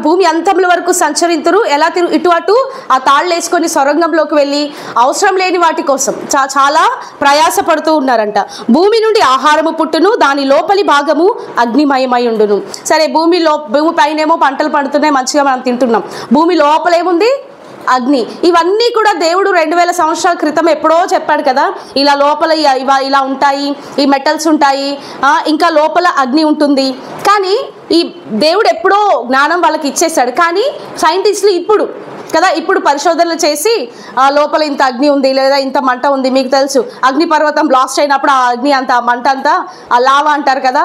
భూమి అంతముల వరకు సంచరింతురు, ఎలా ఇటు అటు ఆ తాళ్ళు వేసుకొని సొరంగంలోకి వెళ్ళి అవసరం లేని వాటి కోసం చాలా ప్రయాసపడుతూ ఉన్నారంట. భూమి నుండి ఆహారము పుట్టును, దాని లోపలి భాగము అగ్నిమయమై ఉండును. సరే, భూమి పైనేమో పంటలు పండుతున్నాయి, మంచిగా మనం తింటున్నాం. భూమి లోపలేముంది? అగ్ని. ఇవన్నీ కూడా దేవుడు 2000 సంవత్సరాల క్రితం ఎప్పుడో చెప్పాడు కదా, ఇలా లోపల ఇలా ఉంటాయి, ఈ మెటల్స్ ఉంటాయి, ఇంకా లోపల అగ్ని ఉంటుంది. కానీ ఈ దేవుడు ఎప్పుడో జ్ఞానం వాళ్ళకి ఇచ్చేసాడు. కానీ సైంటిస్టులు ఇప్పుడు పరిశోధనలు చేసి లోపల ఇంత అగ్ని ఉంది లేదా ఇంత మంట ఉంది. మీకు తెలుసు, అగ్ని పర్వతం బ్లాస్ట్ అయినప్పుడు ఆ అగ్ని అంతా, ఆ మంట అంతా, ఆ లావా అంటారు కదా,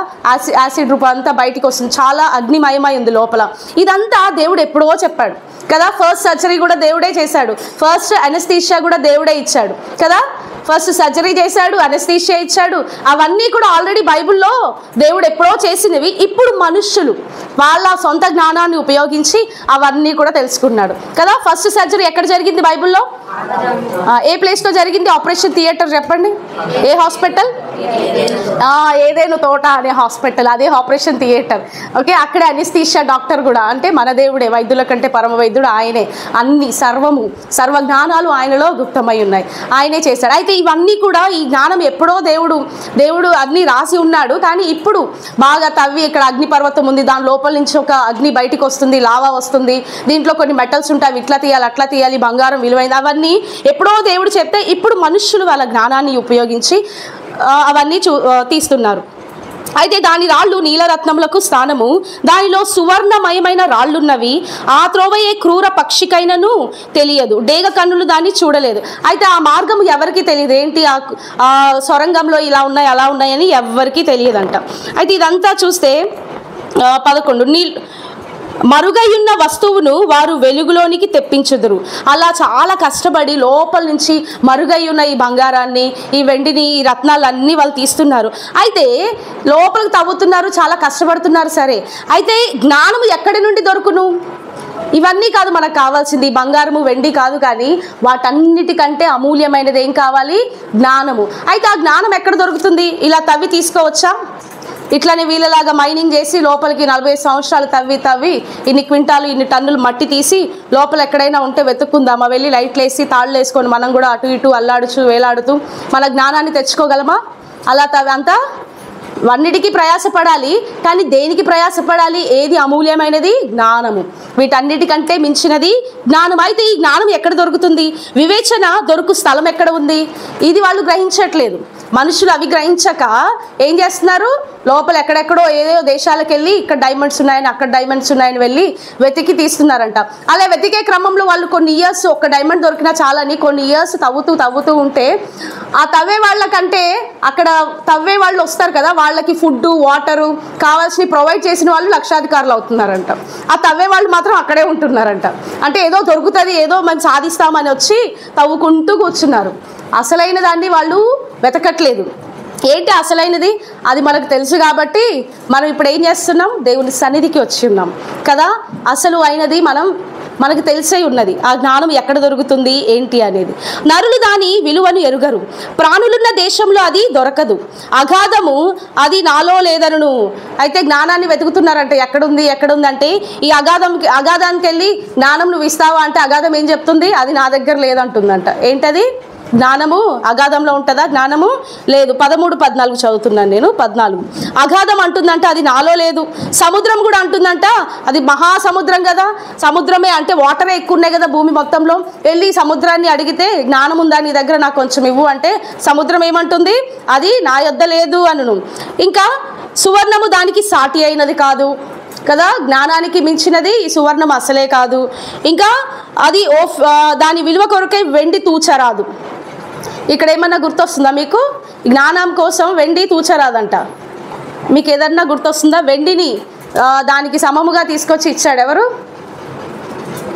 యాసిడ్ రూపం అంతా బయటికి వస్తుంది. చాలా అగ్నిమయమై ఉంది లోపల. ఇదంతా దేవుడు ఎప్పుడో చెప్పాడు కదా. ఫస్ట్ సర్జరీ కూడా దేవుడే చేశాడు, ఫస్ట్ అనస్థీషియా కూడా దేవుడే ఇచ్చాడు కదా. ఫస్ట్ సర్జరీ చేశాడు, అనస్థీషియా ఇచ్చాడు. అవన్నీ కూడా ఆల్రెడీ బైబిల్లో దేవుడు ఎప్పుడో చేసినవి. ఇప్పుడు మనుష్యులు వాళ్ళ సొంత జ్ఞానాన్ని ఉపయోగించి అవన్నీ కూడా తెలుసుకున్నాడు కదా. ఫస్ట్ సర్జరీ ఎక్కడ జరిగింది బైబిల్లో? ఏ ప్లేస్లో జరిగింది? ఆపరేషన్ థియేటర్ చెప్పండి. ఏ హాస్పిటల్? ఏదేను తోట అనే హాస్పిటల్, అదే ఆపరేషన్ థియేటర్. ఓకే, అక్కడే అనస్థీషియా డాక్టర్ కూడా, అంటే మన దేవుడే, వైద్యుల కంటే పరమ వైద్యుడు ఆయనే. అన్ని సర్వ జ్ఞానాలు ఆయనలో గుప్తమై ఉన్నాయి, ఆయనే చేశాడు. అయితే ఇవన్నీ కూడా, ఈ జ్ఞానం ఎప్పుడో దేవుడు అగ్ని రాసి ఉన్నాడు. కానీ ఇప్పుడు బాగా తవ్వి, ఇక్కడ అగ్ని పర్వతం ఉంది, దాని లోపల నుంచి ఒక అగ్ని బయటికి వస్తుంది, లావా వస్తుంది, దీంట్లో కొన్ని మెటల్స్ ఉంటాయి, ఇట్లా తీయాలి అట్లా తీయాలి, బంగారం విలువైంది, అవన్నీ ఎప్పుడో దేవుడు చెప్తే ఇప్పుడు మనుషులు వాళ్ళ జ్ఞానాన్ని ఉపయోగించి అవన్నీ తీస్తున్నారు. అయితే దాని రాళ్ళు నీలరత్నములకు స్థానము, దానిలో సువర్ణమయమైన రాళ్ళున్నవి. ఆ త్రోవయే క్రూర పక్షికైనను తెలియదు, డేగ కన్నులు దాన్ని చూడలేదు. అయితే ఆ మార్గం ఎవరికి తెలియదు. ఏంటి ఆ సొరంగంలో ఇలా ఉన్నాయి అలా ఉన్నాయని ఎవరికి తెలియదంట. అయితే ఇదంతా చూస్తే 11 మరుగైయున్న వస్తువును వారు వెలుగులోనికి తెప్పించుదురు. అలా చాలా కష్టపడి లోపల నుంచి మరుగైయున్న ఈ బంగారాన్ని, ఈ వెండిని, ఈ రత్నాలన్నీ వాళ్ళు తీస్తున్నారు. అయితే లోపలికి తవ్వుతున్నారు, చాలా కష్టపడుతున్నారు. సరే, అయితే జ్ఞానము ఎక్కడి నుండి దొరుకును? ఇవన్నీ కాదు మనకు కావాల్సింది, బంగారము వెండి కాదు. కానీ వాటన్నిటికంటే అమూల్యమైనది ఏం కావాలి? జ్ఞానము. అయితే ఆ జ్ఞానం ఎక్కడ దొరుకుతుంది? ఇలా తవ్వి తీసుకోవచ్చా? ఇట్లానే వీళ్ళలాగా మైనింగ్ చేసి లోపలికి 40 సంవత్సరాలు తవ్వి ఇన్ని క్వింటాలు, ఇన్ని టన్నులు మట్టి తీసి లోపల ఎక్కడైనా ఉంటే వెతుక్కుందామా? వెళ్ళి లైట్లు వేసి తాళ్ళు వేసుకొని మనం కూడా అటు ఇటు అల్లాడుచు వేలాడుతూ మన జ్ఞానాన్ని తెచ్చుకోగలమా? అలా అంతా అన్నిటికీ ప్రయాసపడాలి. కానీ దేనికి ప్రయాసపడాలి? ఏది అమూల్యమైనది? జ్ఞానము. వీటన్నిటికంటే మించినది జ్ఞానం. అయితే ఈ జ్ఞానం ఎక్కడ దొరుకుతుంది? వివేచన దొరుకు స్థలం ఎక్కడ ఉంది? ఇది వాళ్ళు గ్రహించట్లేదు. మనుషులు అవి గ్రహించక ఏం చేస్తున్నారు? లోపల ఎక్కడెక్కడో ఏదో దేశాలకు వెళ్ళి ఇక్కడ డైమండ్స్ ఉన్నాయని, అక్కడ డైమండ్స్ ఉన్నాయని వెళ్ళి వెతికి తీస్తున్నారంట. అలా వెతికే క్రమంలో వాళ్ళు కొన్ని ఇయర్స్, ఒక డైమండ్ దొరికినా చాలని కొన్ని ఇయర్స్ తవ్వుతూ ఉంటే, ఆ తవ్వే వాళ్ళకంటే అక్కడ తవ్వే వాళ్ళు వస్తారు కదా, వాళ్ళకి ఫుడ్, వాటరు కావాల్సినవి ప్రొవైడ్ చేసిన వాళ్ళు లక్షాధికారులు అవుతున్నారంట. ఆ తవ్వే వాళ్ళు మాత్రం అక్కడే ఉంటున్నారంట. అంటే ఏదో దొరుకుతుంది, ఏదో మనం సాధిస్తామని వచ్చి తవ్వుకుంటూ కూర్చున్నారు. అసలైన దాన్ని వాళ్ళు వెతకట్లేదు. ఏంటి అసలైనది? అది మనకు తెలుసు కాబట్టి మనం ఇప్పుడు ఏం చేస్తున్నాం? దేవుని సన్నిధికి వచ్చి ఉన్నాం కదా. అసలు అయినది మనకు తెలిసే ఉన్నది. ఆ జ్ఞానం ఎక్కడ దొరుకుతుంది ఏంటి అనేది. నరులు దాని విలువను ఎరుగరు, ప్రాణులున్న దేశంలో అది దొరకదు. అగాధము అది నాలో లేదను. అయితే జ్ఞానాన్ని వెతుకుతున్నారంట. ఎక్కడుంది అంటే ఈ అగాధానికి వెళ్ళి జ్ఞానం నువ్వు ఇస్తావా అంటే అగాధం ఏం చెప్తుంది? అది నా దగ్గర లేదంటుందంట. ఏంటది? జ్ఞానము అగాధంలో ఉంటుందా? జ్ఞానము లేదు. 13-14 చదువుతున్నాను నేను. 14 అగాధం అంటుందంట, అది నాలో లేదు. సముద్రం కూడా అంటుందంట, అది మహాసముద్రం కదా, సముద్రమే అంటే వాటరే ఎక్కువ ఉన్నాయి కదా భూమి మొత్తంలో. వెళ్ళి సముద్రాన్ని అడిగితే జ్ఞానం ఉందా నీ దగ్గర, నాకు కొంచెం ఇవ్వు అంటే సముద్రం ఏమంటుంది? అది నా యొద్ద లేదు అను. ఇంకా సువర్ణము దానికి సాటి అయినది కాదు కదా, జ్ఞానానికి మించినది ఈ సువర్ణం అసలే కాదు. ఇంకా అది దాని విలువ కొరకై వెండి తూచరాదు. ఇక్కడ ఏమన్నా గుర్తొస్తుందా మీకు? జ్ఞానం కోసం వెండి తూచరాదంట. మీకు ఏదన్నా గుర్తొస్తుందా? వెండిని దానికి సమముగా తీసుకొచ్చి ఇచ్చాడు ఎవరు?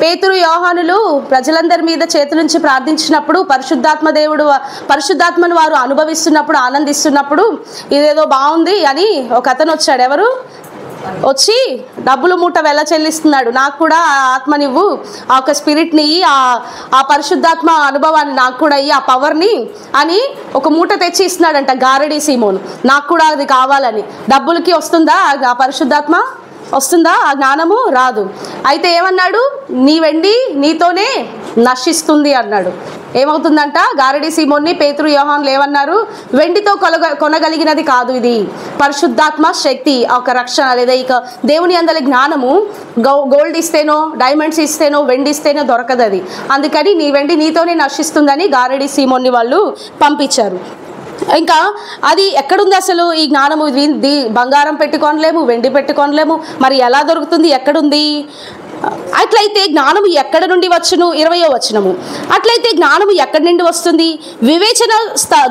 పేతురు, యోహానులు ప్రజలందరి మీద చేతులుంచి ప్రార్థించినప్పుడు పరిశుద్ధాత్మను వారు అనుభవిస్తున్నప్పుడు, ఆనందిస్తున్నప్పుడు ఇదేదో బాగుంది అని ఒక అతను వచ్చాడు. ఎవరు? వచ్చి డబ్బులు మూట వెళ్ళ చెల్లిస్తున్నాడు. నాకు కూడా ఆ ఆత్మనివ్వు, ఆ ఒక స్పిరిట్ని, ఆ పరిశుద్ధాత్మ అనుభవాన్ని నాకు కూడా ఇయ్యి, ఆ పవర్ని అని ఒక మూట తెచ్చి ఇస్తున్నాడంట గారడీ సీమోను. నాకు కూడా అది కావాలని. డబ్బులకి వస్తుందా ఆ పరిశుద్ధాత్మ? వస్తుందా? ఆ జ్ఞానము రాదు. అయితే ఏమన్నాడు? నీ వెండి నీతోనే నశిస్తుంది అన్నాడు. ఏమవుతుందంట? గారడి సీమోన్ని, పేతురు, యోహాన్లు ఏమన్నారు? వెండితో కొనగలిగినది కాదు, ఇది పరిశుద్ధాత్మ శక్తి, ఒక రక్షణ లేదా ఇక దేవుని అందలి జ్ఞానము గోల్డ్ ఇస్తేనో డైమండ్స్ ఇస్తేనో వెండి ఇస్తేనో దొరకదు అది. అందుకని నీ వెండి నీతోనే నశిస్తుందని గారడి సీమోన్ని వాళ్ళు పంపించారు. ఇంకా అది ఎక్కడుంది అసలు ఈ జ్ఞానము? బంగారం పెట్టుకోనలేము, వెండి పెట్టుకోనలేము, మరి ఎలా దొరుకుతుంది? ఎక్కడుంది? అట్లయితే జ్ఞానము ఎక్కడ నుండి వచ్చును? 20వ వచనము. అట్లయితే జ్ఞానము ఎక్కడి నుండి వస్తుంది? వివేచన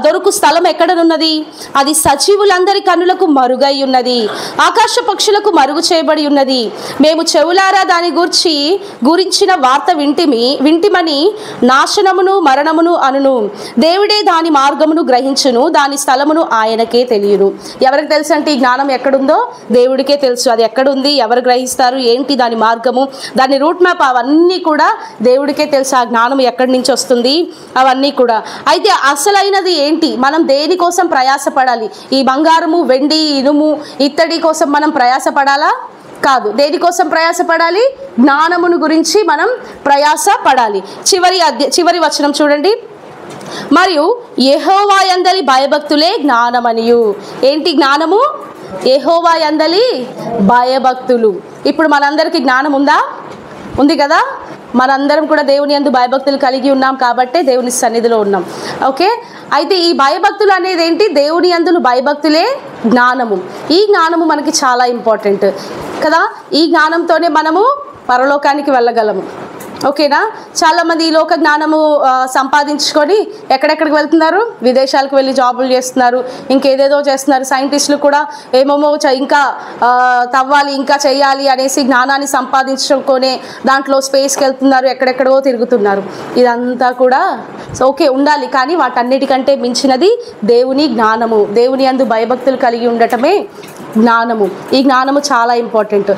దొరుకు స్థలం ఎక్కడనున్నది? అది సజీవులందరి కన్నులకు మరుగై ఉన్నది, ఆకాశ పక్షులకు మరుగు చేయబడి ఉన్నది. మేము చెవులారా దాని గురించిన వార్త వింటిమని నాశనమును మరణమును అనును. దేవుడే దాని మార్గమును గ్రహించును, దాని స్థలమును ఆయనకే తెలియను. ఎవరికి తెలుసు అంటే ఈ జ్ఞానం ఎక్కడుందో? దేవుడికే తెలుసు. అది ఎక్కడుంది, ఎవరు గ్రహిస్తారు, ఏంటి దాని మార్గము, దాని రూట్ మ్యాప్, అవన్నీ కూడా దేవుడికే తెలుసు. ఆ జ్ఞానం ఎక్కడి నుంచి వస్తుంది అవన్నీ కూడా. అయితే అసలైనది ఏంటి? మనం దేనికోసం ప్రయాసపడాలి? ఈ బంగారము, వెండి, ఇనుము, ఇత్తడి కోసం మనం ప్రయాసపడాలా? కాదు. దేనికోసం ప్రయాసపడాలి? జ్ఞానమును గురించి మనం ప్రయాసపడాలి. చివరి వచనం చూడండి. మరియు యెహోవా యందలి భయభక్తులే జ్ఞానమనియు. ఏంటి జ్ఞానము? యెహోవా యందలి భయభక్తులు. ఇప్పుడు మనందరికీ జ్ఞానం ఉందా? ఉంది కదా. మనందరం కూడా దేవుని యందు భయభక్తులు కలిగి ఉన్నాం కాబట్టే దేవుని సన్నిధిలో ఉన్నాం. ఓకే. అయితే ఈ భయభక్తులు అనేది ఏంటి? దేవుని యందు భయభక్తులే జ్ఞానము. ఈ జ్ఞానము మనకి చాలా ఇంపార్టెంట్ కదా. ఈ జ్ఞానంతోనే మనము పరలోకానికి వెళ్ళగలము. ఓకేనా. చాలామంది ఈ లోక జ్ఞానము సంపాదించుకొని ఎక్కడెక్కడికి వెళ్తున్నారు? విదేశాలకు వెళ్ళి జాబులు చేస్తున్నారు, ఇంకేదేదో చేస్తున్నారు. సైంటిస్టులు కూడా ఏమేమో ఇంకా తవ్వాలి, ఇంకా చేయాలి అనేసి జ్ఞానాన్ని సంపాదించుకొని దాంట్లో స్పేస్కి వెళ్తున్నారు, ఎక్కడెక్కడో తిరుగుతున్నారు. ఇదంతా కూడా ఓకే ఉండాలి, కానీ వాటన్నిటికంటే మించినది దేవుని జ్ఞానము. దేవుని యందు భయభక్తులు కలిగి ఉండటమే జ్ఞానము. ఈ జ్ఞానము చాలా ఇంపార్టెంట్.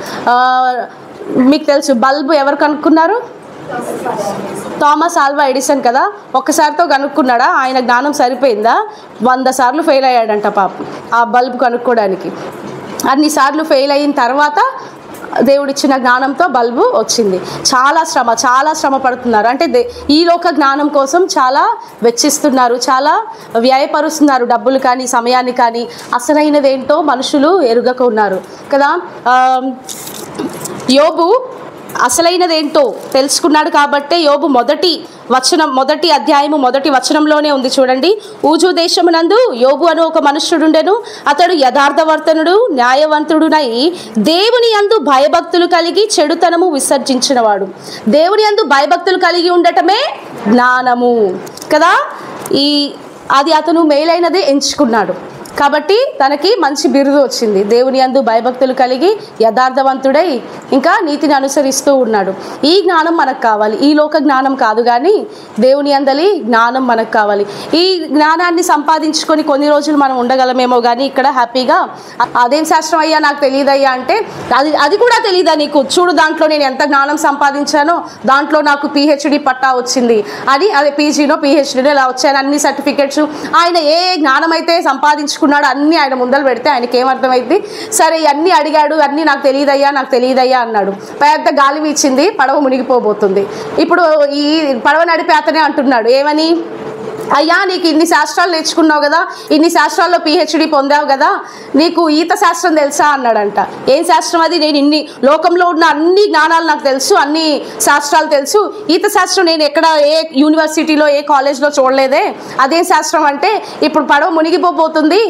మీకు తెలుసు బల్బు ఎవరు కనుక్కున్నారు? థామస్ ఆల్వా ఎడిసన్ కదా. ఒక్కసారితో కనుక్కున్నాడా? ఆయన జ్ఞానం సరిపోయిందా? 100 సార్లు ఫెయిల్ అయ్యాడంట పాపం ఆ బల్బు కనుక్కోవడానికి. అన్నిసార్లు ఫెయిల్ అయిన తర్వాత దేవుడిచ్చిన జ్ఞానంతో బల్బు వచ్చింది. చాలా శ్రమ పడుతున్నారు. అంటే ఈ లోక జ్ఞానం కోసం చాలా వెచ్చిస్తున్నారు, చాలా వ్యయపరుస్తున్నారు, డబ్బులు కానీ సమయాన్ని కానీ. అసలైనదేంటో మనుషులు ఎరుగక ఉన్నారు కదా. యోబు అసలైనదేంటో తెలుసుకున్నాడు కాబట్టే యోబు మొదటి అధ్యాయము 1వ వచనంలోనే ఉంది చూడండి. ఊజు దేశమునందు యోబు అను ఒక మనుష్యుడుండెను. అతడు యథార్థవర్తనుడు, న్యాయవంతుడునై దేవుని యందు భయభక్తులు కలిగి చెడుతనము విసర్జించినవాడు. దేవుని యందు భయభక్తులు కలిగి ఉండటమే జ్ఞానము కదా. అది అతను మేలైనదే ఎంచుకున్నాడు కాబట్టి తనకి మంచి బిరుదు వచ్చింది. దేవుని యందు భయభక్తులు కలిగి యథార్థవంతుడై ఇంకా నీతిని అనుసరిస్తూ ఉన్నాడు. ఈ జ్ఞానం మనకు కావాలి. ఈ లోక జ్ఞానం కాదు, కానీ దేవుని యందలి జ్ఞానం మనకు కావాలి. ఈ జ్ఞానాన్ని సంపాదించుకొని కొన్ని రోజులు మనం ఉండగలమేమో, కానీ ఇక్కడ హ్యాపీగా అదేం శాస్త్రం అయ్యా నాకు తెలియదయ్యా అంటే అది కూడా తెలియదా నీకు? చూడు దాంట్లో నేను ఎంత జ్ఞానం సంపాదించానో, దాంట్లో నాకు PhD పట్టా వచ్చింది అని, అదే PGనో PhDనో ఇలా వచ్చాను, అన్ని సర్టిఫికెట్స్. ఆయన ఏ జ్ఞానం అయితే సంపాదించుకున్నాడు అన్ని ఆయన ముందలు పెడితే ఆయనకి ఏమర్థమైంది? సరే అన్నీ అడిగాడు, అన్నీ నాకు తెలియదయ్యా అన్నాడు. పెద్ద గాలి వీచింది, పడవ మునిగిపోబోతుంది. ఇప్పుడు ఈ పడవ నడిపే అతనే అంటున్నాడు ఏమని? అయ్యా నీకు ఇన్ని శాస్త్రాలు నేర్చుకున్నావు కదా, ఇన్ని శాస్త్రాల్లో PhD పొందావు కదా, నీకు ఈత శాస్త్రం తెలుసా అన్నాడంట. ఏం శాస్త్రం అది? నేను ఇన్ని లోకంలో ఉన్న అన్ని జ్ఞానాలు నాకు తెలుసు, అన్ని శాస్త్రాలు తెలుసు, ఈత శాస్త్రం నేను ఎక్కడ ఏ యూనివర్సిటీలో ఏ కాలేజ్లో చూడలేదే. అదేం శాస్త్రం అంటే, ఇప్పుడు పడవ మునిగిపోబోతుంది,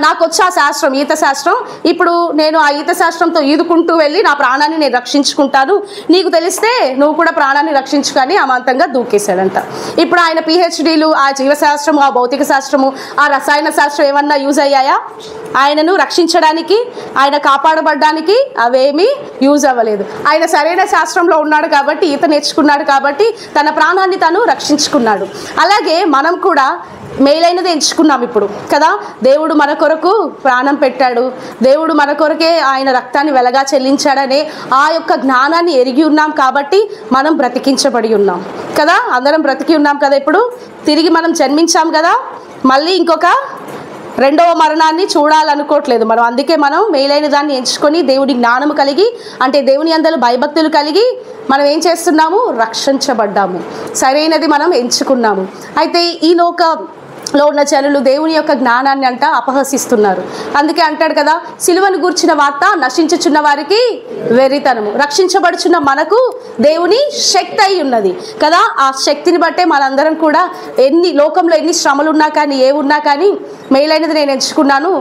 నాకు వచ్చి ఆ శాస్త్రం ఈత శాస్త్రం, ఇప్పుడు నేను ఆ ఈత శాస్త్రంతో ఈదుకుంటూ వెళ్ళి నా ప్రాణాన్ని నేను రక్షించుకుంటాను, నీకు తెలిస్తే నువ్వు కూడా ప్రాణాన్ని రక్షించుకొని అమాంతంగా దూకేశాడంట. ఇప్పుడు ఆయన PhDలు ఆ జీవశాస్త్రము, ఆ భౌతిక శాస్త్రము, ఆ రసాయన శాస్త్రం ఏమన్నా యూజ్ అయ్యాయా? ఆయనను రక్షించడానికి, ఆయన కాపాడబడ్డానికి అవేమీ యూజ్ అవ్వలేదు. ఆయన సరైన శాస్త్రంలో ఉన్నాడు కాబట్టి, ఈత నేర్చుకున్నాడు కాబట్టి తన ప్రాణాన్ని తను రక్షించుకున్నాడు. అలాగే మనం కూడా మేలైనది ఎంచుకున్నాం ఇప్పుడు కదా. దేవుడు మన కొరకు ప్రాణం పెట్టాడు, దేవుడు మన కొరకే ఆయన రక్తాన్ని వెలగా చెల్లించాడనే ఆ యొక్క జ్ఞానాన్ని ఎరిగి ఉన్నాం కాబట్టి మనం బ్రతికించబడి ఉన్నాం కదా. అందరం బ్రతికి ఉన్నాం కదా. ఇప్పుడు తిరిగి మనం జన్మించాం కదా, మళ్ళీ ఇంకొక రెండవ మరణాన్ని చూడాలనుకోవట్లేదు మనం. అందుకే మనం మేలైన దాన్ని ఎంచుకొని దేవుడి జ్ఞానము కలిగి, అంటే దేవుని యందు భయభక్తులు కలిగి మనం ఏం చేస్తున్నాము? రక్షించబడ్డాము. సరైనది మనం ఎంచుకున్నాము. అయితే ఈ లోకంలో ఉన్న జనులు దేవుని యొక్క జ్ఞానాన్ని అపహసిస్తున్నారు. అందుకే అంటాడు కదా, సిలువను గూర్చిన వార్త నశించుచున్న వారికి వెర్రితనము, రక్షించబడుచున్న మనకు దేవుని శక్తి అయి ఉన్నది కదా. ఆ శక్తిని బట్టే మనందరం కూడా లోకంలో ఎన్ని శ్రమలు ఉన్నా కానీ, ఉన్నా కానీ మేలైనది నేను ఎంచుకున్నాను.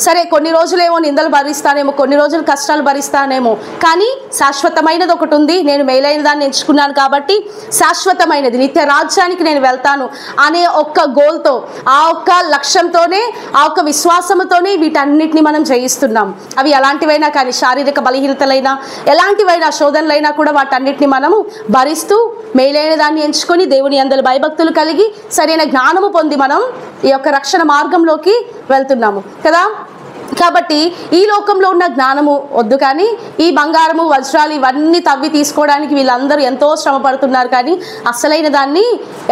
సరే కొన్ని రోజులేమో నిందలు భరిస్తానేమో, కొన్ని రోజులు కష్టాలు భరిస్తానేమో, కానీ శాశ్వతమైనది ఒకటి ఉంది. నేను మేలైన దాన్ని ఎంచుకున్నాను కాబట్టి శాశ్వతమైనది నిత్య రాజ్యానికి నేను వెళ్తాను అనే ఒక్క గోల్తో, ఆ ఒక్క లక్ష్యంతోనే, ఆ ఒక్క విశ్వాసంతోనే వీటన్నిటిని మనం జయిస్తున్నాం. అవి ఎలాంటివైనా కానీ, శారీరక బలహీనతలైనా, ఎలాంటివైనా శోధనలైనా కూడా వాటన్నిటిని మనము భరిస్తూ మేలైన దాన్ని ఎంచుకొని దేవుని యందు భయభక్తులు కలిగి సరైన జ్ఞానము పొంది మనం ఈ యొక్క రక్షణ మార్గంలోకి వెళ్తున్నాము కదా. కాబట్టి ఈ లోకంలో ఉన్న జ్ఞానము వద్దు, కానీ ఈ బంగారము వజ్రాలు ఇవన్నీ తవ్వి తీసుకోవడానికి వీళ్ళందరూ ఎంతో శ్రమ పడుతున్నారు, కానీ అసలైన దాన్ని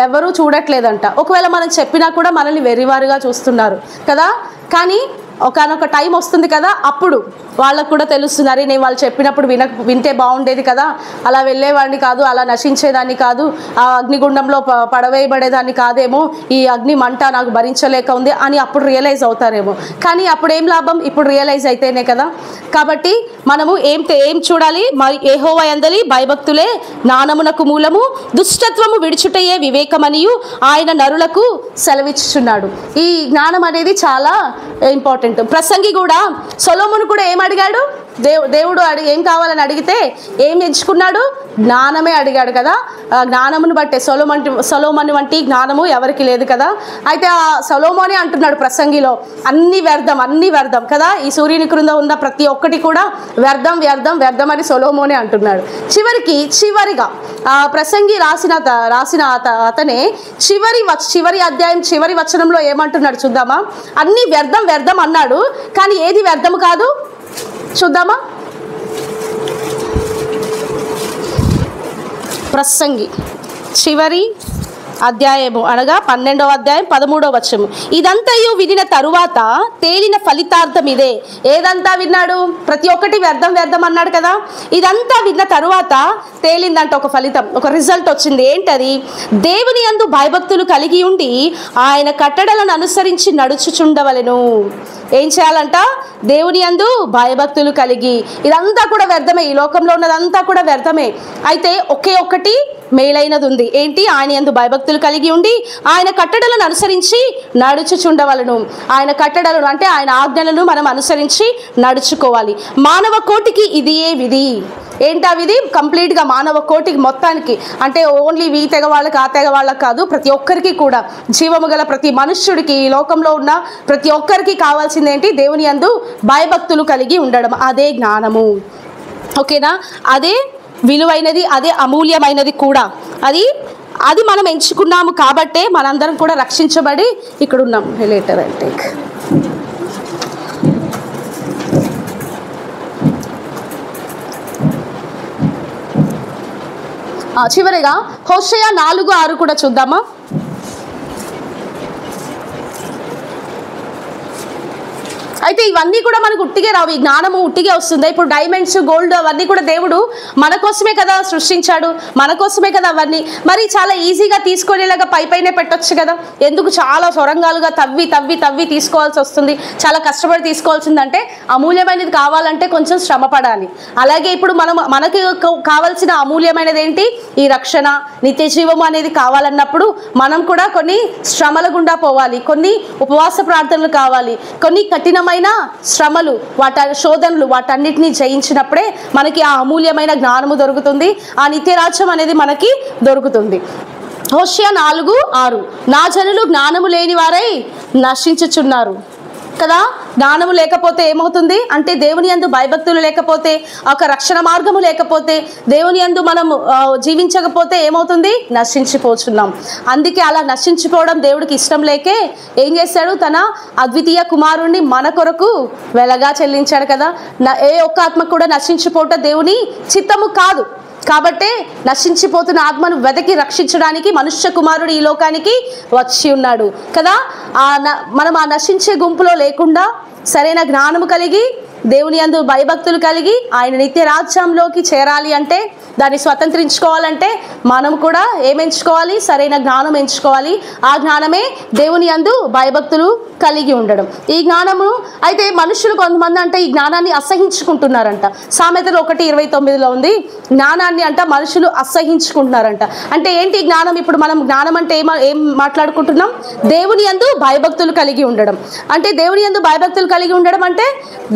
ఎవరూ చూడట్లేదంట. ఒకవేళ మనం చెప్పినా కూడా మనల్ని వెర్రివారుగా చూస్తున్నారు కదా. కానీ ఒకనొక టైం వస్తుంది కదా, అప్పుడు వాళ్ళకు కూడా తెలుస్తుంది, అరే నేను వాళ్ళు చెప్పినప్పుడు వింటే బాగుండేది కదా, అలా వెళ్ళేవాడిని కాదు, అలా నశించేదాన్ని కాదు, ఆ అగ్నిగుండంలో పడవేయబడేదాన్ని కాదేమో, ఈ అగ్ని మంట నాకు భరించలేక ఉంది అని అప్పుడు రియలైజ్ అవుతారేమో. కానీ అప్పుడు ఏం లాభం? ఇప్పుడు రియలైజ్ అయితేనే కదా. కాబట్టి మనము ఏం చూడాలి? మరి యెహోవా యందలి భయభక్తులే జ్ఞానమునకు మూలము, దుష్టత్వము విడిచుటయే వివేకమనియు ఆయన నరులకు సెలవిచ్చుచున్నాడు. ఈ జ్ఞానం అనేది చాలా ఇంపార్టెంట్. ప్రసంగి కూడా, సొలొమోను కూడా ఏం అడిగాడు? దేవుడు ఏం కావాలని అడిగితే ఏం ఎంచుకున్నాడు? జ్ఞానమే అడిగాడు కదా. జ్ఞానమును బట్టే సొలొమోను వంటి జ్ఞానము ఎవరికి లేదు కదా. అయితే ఆ సొలొమోనే అంటున్నాడు ప్రసంగిలో, అన్ని వ్యర్థం కదా, ఈ సూర్యుని క్రింద ఉన్న ప్రతి ఒక్కటి కూడా వ్యర్థం వ్యర్థం వ్యర్థం అని సొలొమోనే అంటున్నాడు. చివరిగా ప్రసంగి రాసిన అతనే చివరి అధ్యాయం చివరి వచనంలో ఏమంటున్నాడు చూద్దామా. అన్ని వ్యర్థం వ్యర్థం అన్నాడు, కానీ ఏది వ్యర్థము కాదు చూద్దామా. ప్రసంగి చివరి అధ్యాయము అనగా 12వ అధ్యాయం 13వ వచనము. ఇదంతయు వినిన తరువాత తేలిన ఫలితార్థం ఇదే. ఏదంతా విన్నాడు? ప్రతి ఒక్కటి వ్యర్థం వ్యర్థం అన్నాడు కదా. ఇదంతా విన్న తరువాత తేలిందంట ఒక ఫలితం, ఒక రిజల్ట్ వచ్చింది. ఏంటది? దేవుని యందు భయభక్తులు కలిగి ఉండి ఆయన కట్టడలను అనుసరించి నడుచుచుండవలెను. ఏం చేయాలంట? దేవుని యందు భయభక్తులు కలిగి. ఇదంతా కూడా వ్యర్థమే, ఈ లోకంలో ఉన్నదంతా కూడా వ్యర్థమే. అయితే ఒకే ఒక్కటి మేలైనది ఉంది. ఏంటి? ఆయన యందు భయభక్తులు కలిగి ఉండి ఆయన కట్టడలను అనుసరించి నడుచుచుండవలను. ఆయన కట్టడలను అంటే ఆయన ఆజ్ఞలను మనం అనుసరించి నడుచుకోవాలి. మానవ కోటికి ఇది ఏ విధి. ఏంటా విధి? కంప్లీట్గా మానవ కోటికి మొత్తానికి, అంటే ఓన్లీ ఈ తెగ వాళ్ళకి ఆ తెగ వాళ్ళకి కాదు, ప్రతి ఒక్కరికి కూడా, జీవము గల ప్రతి మనుష్యుడికి, ఈ లోకంలో ఉన్న ప్రతి ఒక్కరికి కావాల్సింది ఏంటి? దేవుని యందు భయభక్తులు కలిగి ఉండడం. అదే జ్ఞానము. ఓకేనా? అదే విలువైనది, అదే అమూల్యమైనది కూడా. అది మనం ఎంచుకున్నాము కాబట్టే మనందరం కూడా రక్షించబడి ఇక్కడ ఉన్నాం. Later I take. చివరిగా హోషేయ 4:6 కూడా చూద్దామా. అయితే ఇవన్నీ కూడా మనకు ఉట్టిగే రావు, ఈ జ్ఞానము ఉట్టిగే వస్తుంది. ఇప్పుడు డైమండ్స్, గోల్డ్ అవన్నీ కూడా దేవుడు మన కోసమే కదా సృష్టించాడు, మన కోసమే కదా అవన్నీ. మరి చాలా ఈజీగా తీసుకునేలాగా పైనే పెట్టొచ్చు కదా. ఎందుకు చాలా సొరంగాలుగా తవ్వి తీసుకోవాల్సి వస్తుంది, చాలా కష్టపడి తీసుకోవాల్సిందంటే? అమూల్యమైనది కావాలంటే కొంచెం శ్రమ పడాలి. అలాగే ఇప్పుడు మనకి కావాల్సిన అమూల్యమైనది ఏంటి? ఈ రక్షణ, నిత్య జీవము అనేది కావాలన్నప్పుడు మనం కూడా కొన్ని శ్రమల గుండా పోవాలి, కొన్ని ఉపవాస ప్రార్థనలు కావాలి, కొన్ని కఠినమైన శ్రమలు, శోధనలు, వాటన్నిటిని జయించినప్పుడే మనకి ఆ అమూల్యమైన జ్ఞానము దొరుకుతుంది, ఆ నిత్యరాజ్యం అనేది మనకి దొరుకుతుంది. హోషేయ 4:6 నా జనులు జ్ఞానము లేని వారై నశించుచున్నారు కదా. జ్ఞానము లేకపోతే ఏమవుతుంది అంటే, దేవుని యందు భయభక్తులు లేకపోతే, ఒక రక్షణ మార్గము లేకపోతే, దేవుని యందు మనం జీవించకపోతే ఏమవుతుంది? నశించిపోతున్నాం. అందుకే అలా నశించిపోవడం దేవుడికి ఇష్టం లేకే ఏం చేశాడు? తన అద్వితీయ కుమారుణ్ణి మన కొరకు వెలగా చెల్లించాడు కదా. ఏ ఒక్క ఆత్మ కూడా నశించిపోవటం దేవుని చిత్తము కాదు. కాబట్టే నశించిపోతున్న ఆత్మను వెతికి రక్షించడానికి మనుష్య కుమారుడు ఈ లోకానికి వచ్చి ఉన్నాడు కదా. మనం ఆ నశించే గుంపులో లేకుండా సరైన జ్ఞానము కలిగి దేవుని యందు భయభక్తులు కలిగి ఆయన నిత్య రాజ్యంలోకి చేరాలి అంటే, దాన్ని స్వతంత్రించుకోవాలంటే మనం కూడా ఏం ఎంచుకోవాలి? సరైన జ్ఞానం ఎంచుకోవాలి. ఆ జ్ఞానమే దేవుని యందు భయభక్తులు కలిగి ఉండడం. ఈ జ్ఞానము అయితే మనుషులు కొంతమంది అంటే ఈ జ్ఞానాన్ని అసహించుకుంటున్నారంట. సామెతలు 1:29 ఉంది, జ్ఞానాన్ని అంట మనుషులు అసహించుకుంటున్నారంట. అంటే ఏంటి జ్ఞానం? ఇప్పుడు మనం జ్ఞానం అంటే ఏం మాట్లాడుకుంటున్నాం? దేవుని యందు భయభక్తులు కలిగి ఉండడం. అంటే దేవుని యందు భయభక్తులు కలిగి ఉండడం అంటే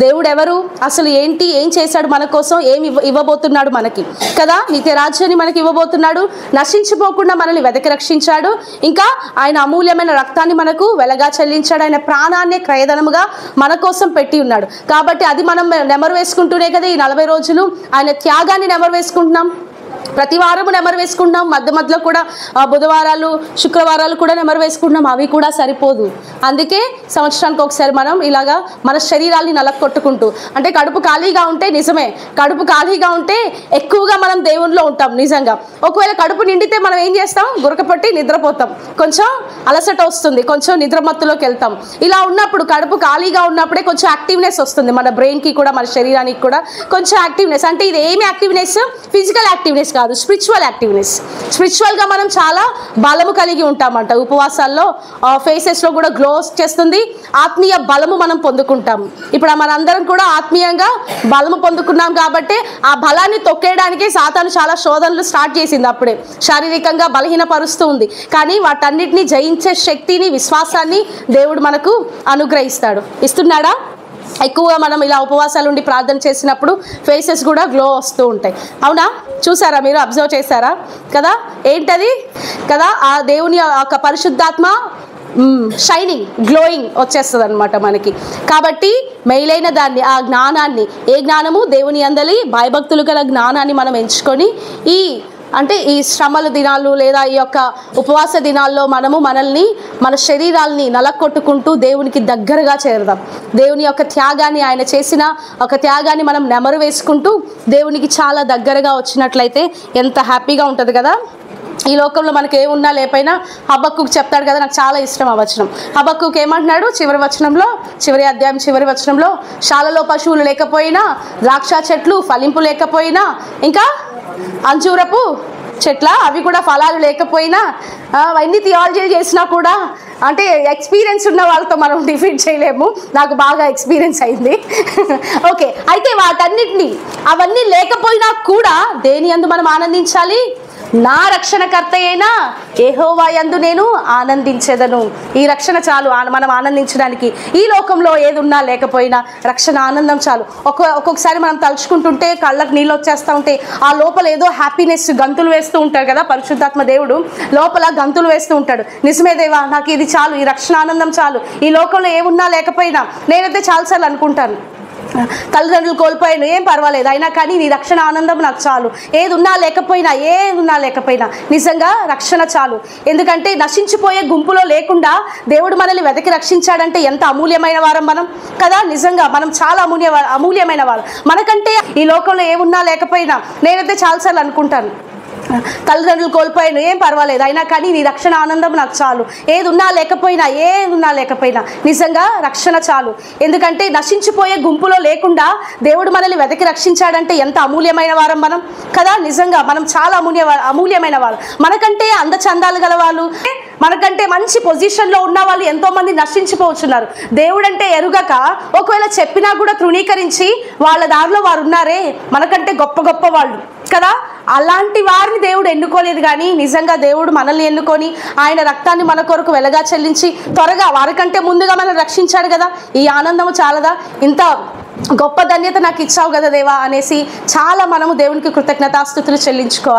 దేవుడు ఎవరు, అసలు ఏంటి, ఏం చేశాడు మన కోసం, ఏమి ఇవ్వబోతున్నాడు మనకి కదా. నిత్య రాజ్యాన్ని మనకి ఇవ్వబోతున్నాడు, నశించిపోకుండా మనల్ని వెతకి రక్షించాడు, ఇంకా ఆయన అమూల్యమైన రక్తాన్ని మనకు వెలగా చెల్లించాడు, ఆయన ప్రాణాన్ని క్రయధనముగా మన కోసం పెట్టి ఉన్నాడు. కాబట్టి అది మనం నెమరు వేసుకుంటూనే కదా ఈ 40 రోజులు ఆయన త్యాగాన్ని నెమరు వేసుకుంటున్నాం. ప్రతి వారము నెమరు వేసుకుంటున్నాం, మధ్య మధ్యలో కూడా బుధవారాలు శుక్రవారాలు కూడా నెమరు వేసుకుంటున్నాం. అవి కూడా సరిపోదు. అందుకే సంవత్సరానికి ఒకసారి మనం ఇలాగా మన శరీరాల్ని నలక్కొట్టుకుంటూ, అంటే కడుపు ఖాళీగా ఉంటే నిజమే, కడుపు ఖాళీగా ఉంటే ఎక్కువగా మనం దేవునిలో ఉంటాం నిజంగా. ఒకవేళ కడుపు నిండితే మనం ఏం చేస్తాం? గురకపట్టి నిద్రపోతాం, కొంచెం అలసట వస్తుంది, కొంచెం నిద్రమత్తులోకి వెళ్తాం. ఇలా ఉన్నప్పుడు కడుపు ఖాళీగా ఉన్నప్పుడే కొంచెం యాక్టివ్నెస్ వస్తుంది మన బ్రెయిన్కి కూడా, మన శరీరానికి కూడా కొంచెం యాక్టివ్నెస్. అంటే ఇది ఏమి యాక్టివ్నెస్? ఫిజికల్ యాక్టివ్నెస్ కాదు, స్పిరిచువల్ యాక్టివ్నెస్. స్పిరిచువల్గా మనం చాలా బలము కలిగి ఉంటామంట. ఉపవాసాల్లో ఫేసెస్లో కూడా గ్లో చేస్తుంది, ఆత్మీయ బలము మనం పొందుకుంటాము. ఇప్పుడు మనందరం కూడా ఆత్మీయంగా బలము పొందుకున్నాం కాబట్టి ఆ బలాన్ని తొక్కేయడానికి సాతాను చాలా శోధనలు స్టార్ట్ చేసింది. అప్పుడే శారీరకంగా బలహీనపరుస్తూ ఉంది. కానీ వాటన్నిటిని జయించే శక్తిని, విశ్వాసాన్ని దేవుడు మనకు అనుగ్రహిస్తాడు. ఇస్తున్నాడా? ఎక్కువగా మనం ఇలా ఉపవాసాలు ఉండి ప్రార్థన చేసినప్పుడు ఫేసెస్ కూడా గ్లో వస్తూ ఉంటాయి. అవునా? చూసారా మీరు? అబ్జర్వ్ చేశారా కదా? ఏంటది కదా? ఆ దేవుని యొక్క పరిశుద్ధాత్మ షైనింగ్, గ్లోయింగ్ వచ్చేస్తుంది అనమాట మనకి. కాబట్టి మేలైన దాన్ని, ఆ జ్ఞానాన్ని, ఏ జ్ఞానము? దేవుని యందలి భయభక్తులు గల జ్ఞానాన్ని మనం ఎంచుకొని ఈ శ్రమల దినాలు లేదా ఈ యొక్క ఉపవాస దినాల్లో మనల్ని, మన శరీరాల్ని నలక్కొట్టుకుంటూ దేవునికి దగ్గరగా చేరుదాం. దేవుని యొక్క త్యాగాన్ని, ఆయన చేసిన ఒక త్యాగాన్ని మనం నెమరు వేసుకుంటూ దేవునికి చాలా దగ్గరగా వచ్చినట్లయితే ఎంత హ్యాపీగా ఉంటుంది కదా. ఈ లోకంలో మనకి ఏమున్నా లేకపోయినా హబక్కుకు చెప్తాడు కదా, నాకు చాలా ఇష్టం ఆ వచనం. హబక్కుకు ఏమంటున్నాడు? చివరి అధ్యాయం చివరి వచనంలో, శాలలో పశువులు లేకపోయినా, ద్రాక్ష చెట్లు ఫలింపు లేకపోయినా, ఇంకా అంజూరపు చెట్ల అవి కూడా ఫలాలు లేకపోయినా, అవన్నీ థియాలజీలు చేసినా కూడా, అంటే ఎక్స్పీరియన్స్ ఉన్న వాళ్ళతో మనం డిఫీట్ చేయలేము. నాకు బాగా ఎక్స్పీరియన్స్ అయింది. ఓకే, అయితే అవన్నీ లేకపోయినా కూడా దేని యందు మనం ఆనందించాలి? నా రక్షణకర్త అయినా యెహోవా యందు నేను ఆనందించేదను. ఈ రక్షణ చాలు మనం ఆనందించడానికి. ఈ లోకంలో ఏది ఉన్నా లేకపోయినా రక్షణ ఆనందం చాలు. ఒక్కొక్కసారి మనం తలుచుకుంటుంటే కళ్ళకు నీళ్ళు వచ్చేస్తూ ఉంటే ఆ లోపల ఏదో హ్యాపీనెస్ గంతులు వేస్తూ ఉంటారు కదా. పరిశుద్ధాత్మ దేవుడు లోపల గంతులు వేస్తూ ఉంటాడు. నిజమే దేవా, నాకు ఇది చాలు, ఈ రక్షణ ఆనందం చాలు. ఈ లోకంలో ఏమున్నా లేకపోయినా నేనైతే చాలాసార్లు అనుకుంటాను, తల్లిదండ్రులు కోల్పోయాను, ఏం పర్వాలేదు, అయినా కానీ నీ రక్షణ ఆనందం నాకు చాలు. ఏది ఉన్నా లేకపోయినా నిజంగా రక్షణ చాలు. ఎందుకంటే నశించిపోయే గుంపులో లేకుండా దేవుడు మనల్ని వెతికి రక్షించాడంటే ఎంత అమూల్యమైన వారం మనం కదా. నిజంగా మనం చాలా అమూల్యమైన వారు. మనకంటే ఈ లోకంలో ఏమున్నా లేకపోయినా నేనైతే చాలాసార్లు అనుకుంటాను, తల్లిదండ్రులు కోల్పోయాను, ఏం పర్వాలేదు, అయినా కానీ నీ రక్షణ ఆనందం నాకు చాలు. ఏది ఉన్నా లేకపోయినా నిజంగా రక్షణ చాలు. ఎందుకంటే నశించిపోయే గుంపులో లేకుండా దేవుడు మనల్ని వెతికి రక్షించాడంటే ఎంత అమూల్యమైన వారం మనం కదా. నిజంగా మనం చాలా అమూల్యమైన వారు. మనకంటే అందచందాలు గల వాళ్ళు, మనకంటే మంచి పొజిషన్లో ఉన్న వాళ్ళు ఎంతోమంది నశించిపోతున్నారు. దేవుడంటే ఎరుగక ఒకవేళ చెప్పినా కూడా తృణీకరించి వాళ్ళ దారిలో వారు ఉన్నారే, మనకంటే గొప్ప వాళ్ళు కదా. అలాంటి వారిని దేవుడు ఎన్నుకోలేదు. కానీ నిజంగా దేవుడు మనల్ని ఎన్నుకొని ఆయన రక్తాన్ని మన కొరకు వెలగా చెల్లించి త్వరగా వారికంటే ముందుగా మనల్ని రక్షించాడు కదా. ఈ ఆనందము చాలదా? ఇంత గొప్ప ధన్యత నాకు ఇచ్చావు కదా దేవా అనేసి చాలా మనము దేవునికి కృతజ్ఞతాస్తుతులు చెల్లించుకోవాలి.